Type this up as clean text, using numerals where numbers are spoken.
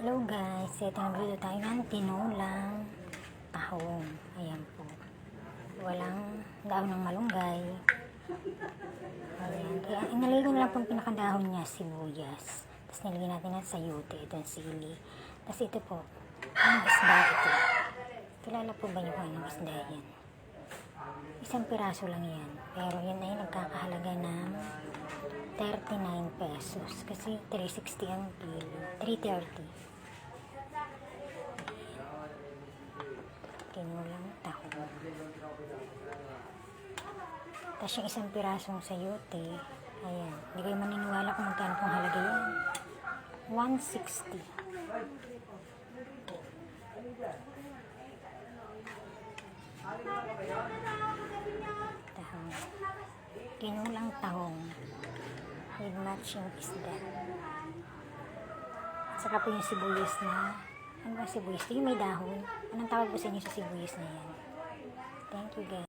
Hello guys, ito nagluto tayo ng tinulang tahong. Ayan po. Walang daon ng malunggay. Ayan. Kaya inalagay ko na lang po ang pinakadahon niya, sibuyas. Tapos nilagyan natin ng sayote, ito ang sili. Tapos ito po, ang isda ito. Kilala po ba niyo kung anong isda yan? Isang piraso lang yan. Pero yan ay nagkakahalaga ng 39 pesos. Kasi 360 ang kilo. 330. Tinulang tahong. Tapos yung isang pirasong sayote, ayan, hindi kayo maniniwala kung magkano pong halaga yan. 160. Tahong. Tinulang tahong with matching isda. Saka po yung sibuyas na, ano ba sibuyas? Yung may dahon. Anong tawag po sa inyo sa sibuyas na yan? Thank you guys.